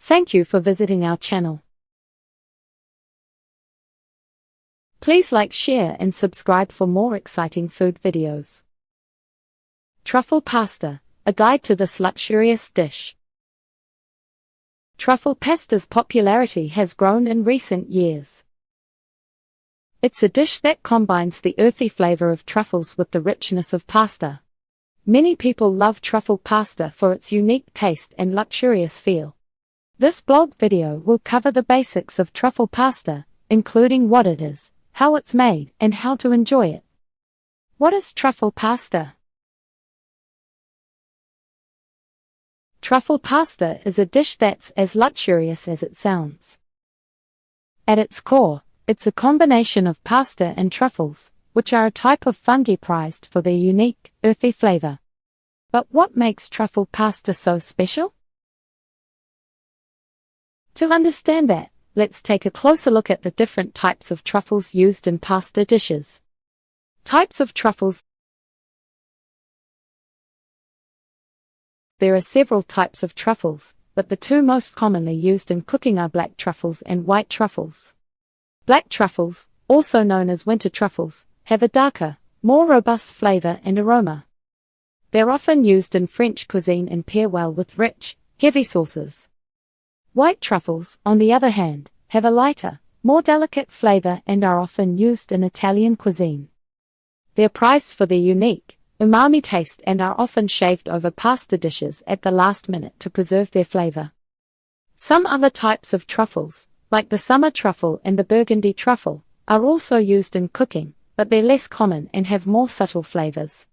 Thank you for visiting our channel. Please like, share and subscribe for more exciting food videos. Truffle pasta, a guide to this luxurious dish. Truffle pasta's popularity has grown in recent years. It's a dish that combines the earthy flavor of truffles with the richness of pasta. Many people love truffle pasta for its unique taste and luxurious feel. This blog video will cover the basics of truffle pasta, including what it is, how it's made, and how to enjoy it. What is truffle pasta? Truffle pasta is a dish that's as luxurious as it sounds. At its core, it's a combination of pasta and truffles, which are a type of fungi prized for their unique, earthy flavor. But what makes truffle pasta so special? To understand that, let's take a closer look at the different types of truffles used in pasta dishes. Types of truffles. There are several types of truffles, but the two most commonly used in cooking are black truffles and white truffles. Black truffles, also known as winter truffles, have a darker, more robust flavor and aroma. They're often used in French cuisine and pair well with rich, heavy sauces. White truffles, on the other hand, have a lighter, more delicate flavor and are often used in Italian cuisine. They're prized for their unique, umami taste and are often shaved over pasta dishes at the last minute to preserve their flavor. Some other types of truffles, like the summer truffle and the burgundy truffle, are also used in cooking, but they're less common and have more subtle flavors.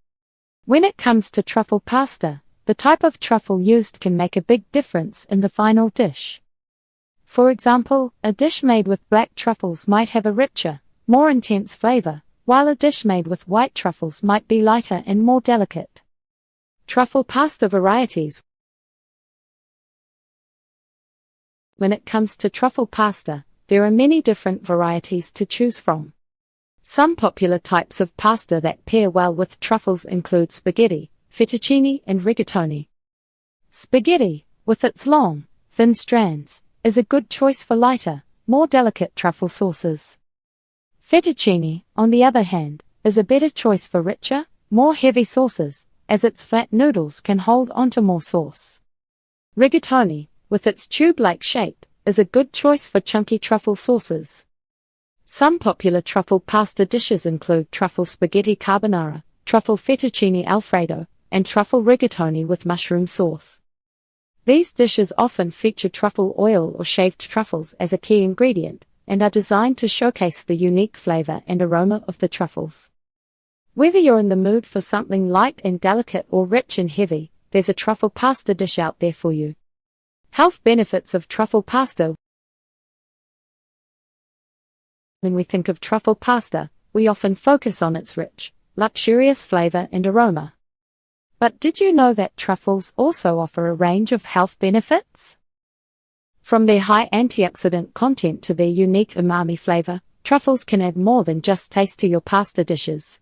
When it comes to truffle pasta, the type of truffle used can make a big difference in the final dish. For example, a dish made with black truffles might have a richer, more intense flavor, while a dish made with white truffles might be lighter and more delicate. Truffle pasta varieties. When it comes to truffle pasta, there are many different varieties to choose from. Some popular types of pasta that pair well with truffles include spaghetti, fettuccine and rigatoni. Spaghetti, with its long, thin strands, is a good choice for lighter, more delicate truffle sauces. Fettuccine, on the other hand, is a better choice for richer, more heavy sauces, as its flat noodles can hold onto more sauce. Rigatoni, with its tube-like shape, is a good choice for chunky truffle sauces. Some popular truffle pasta dishes include truffle spaghetti carbonara, truffle fettuccine Alfredo, and truffle rigatoni with mushroom sauce. These dishes often feature truffle oil or shaved truffles as a key ingredient, and are designed to showcase the unique flavor and aroma of the truffles. Whether you're in the mood for something light and delicate or rich and heavy, there's a truffle pasta dish out there for you. Health benefits of truffle pasta. When we think of truffle pasta, we often focus on its rich, luxurious flavor and aroma. But did you know that truffles also offer a range of health benefits? From their high antioxidant content to their unique umami flavor, truffles can add more than just taste to your pasta dishes.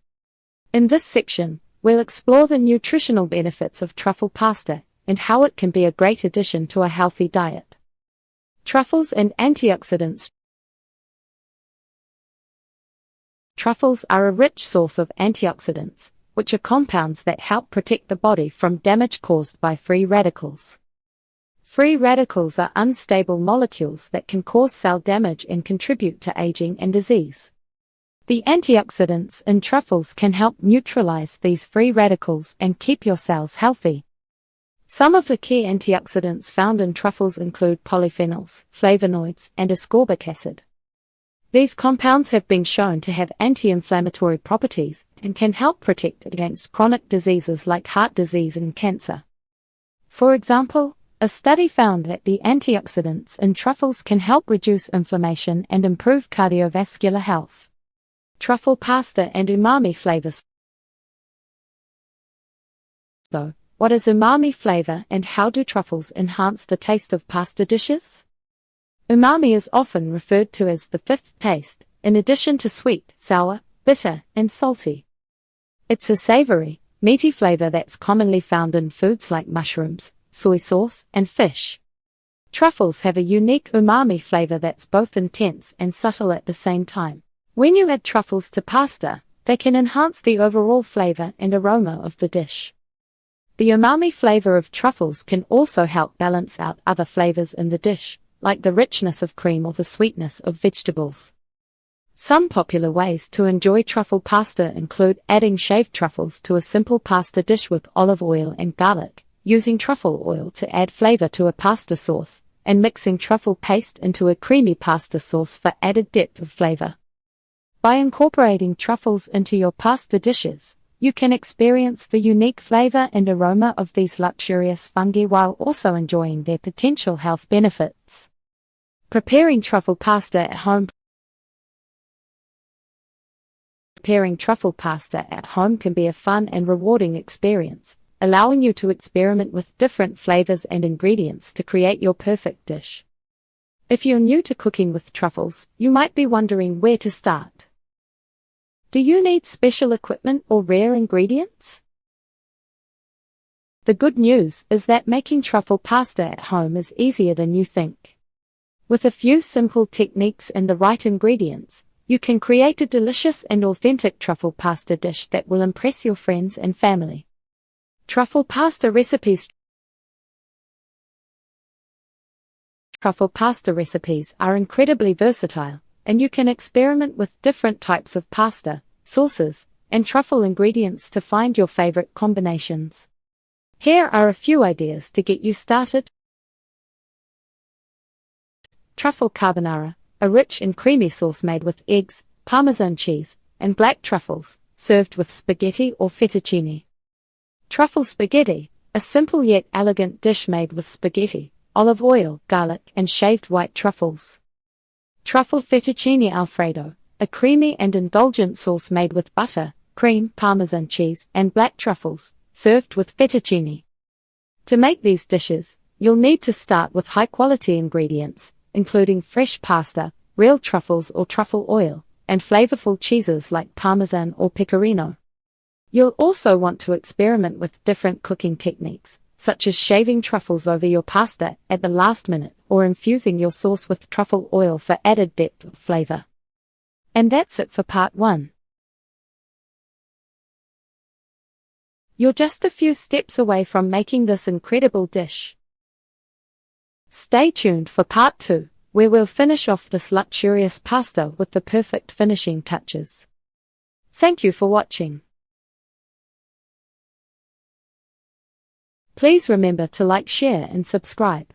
In this section, we'll explore the nutritional benefits of truffle pasta and how it can be a great addition to a healthy diet. Truffles and antioxidants. Truffles are a rich source of antioxidants, which are compounds that help protect the body from damage caused by free radicals. Free radicals are unstable molecules that can cause cell damage and contribute to aging and disease. The antioxidants in truffles can help neutralize these free radicals and keep your cells healthy. Some of the key antioxidants found in truffles include polyphenols, flavonoids, and ascorbic acid. These compounds have been shown to have anti-inflammatory properties and can help protect against chronic diseases like heart disease and cancer. For example, a study found that the antioxidants in truffles can help reduce inflammation and improve cardiovascular health. Truffle pasta and umami flavors. So, what is umami flavor and how do truffles enhance the taste of pasta dishes? Umami is often referred to as the fifth taste, in addition to sweet, sour, bitter, and salty. It's a savory, meaty flavor that's commonly found in foods like mushrooms, soy sauce, and fish. Truffles have a unique umami flavor that's both intense and subtle at the same time. When you add truffles to pasta, they can enhance the overall flavor and aroma of the dish. The umami flavor of truffles can also help balance out other flavors in the dish, like the richness of cream or the sweetness of vegetables. Some popular ways to enjoy truffle pasta include adding shaved truffles to a simple pasta dish with olive oil and garlic, using truffle oil to add flavor to a pasta sauce, and mixing truffle paste into a creamy pasta sauce for added depth of flavor. By incorporating truffles into your pasta dishes, you can experience the unique flavor and aroma of these luxurious fungi while also enjoying their potential health benefits. Preparing truffle pasta at home. Preparing truffle pasta at home can be a fun and rewarding experience, allowing you to experiment with different flavors and ingredients to create your perfect dish. If you're new to cooking with truffles, you might be wondering where to start. Do you need special equipment or rare ingredients? The good news is that making truffle pasta at home is easier than you think. With a few simple techniques and the right ingredients, you can create a delicious and authentic truffle pasta dish that will impress your friends and family. Truffle pasta recipes. Truffle pasta recipes are incredibly versatile, and you can experiment with different types of pasta, sauces, and truffle ingredients to find your favorite combinations. Here are a few ideas to get you started. Truffle carbonara, a rich and creamy sauce made with eggs, Parmesan cheese, and black truffles, served with spaghetti or fettuccine. Truffle spaghetti, a simple yet elegant dish made with spaghetti, olive oil, garlic, and shaved white truffles. Truffle fettuccine Alfredo, a creamy and indulgent sauce made with butter, cream, Parmesan cheese, and black truffles, served with fettuccine. To make these dishes, you'll need to start with high-quality ingredients, including fresh pasta, real truffles or truffle oil, and flavorful cheeses like Parmesan or Pecorino. You'll also want to experiment with different cooking techniques, such as shaving truffles over your pasta at the last minute or infusing your sauce with truffle oil for added depth of flavor. And that's it for part 1. You're just a few steps away from making this incredible dish. Stay tuned for part 2, where we'll finish off this luxurious pasta with the perfect finishing touches. Thank you for watching. Please remember to like, share, and subscribe.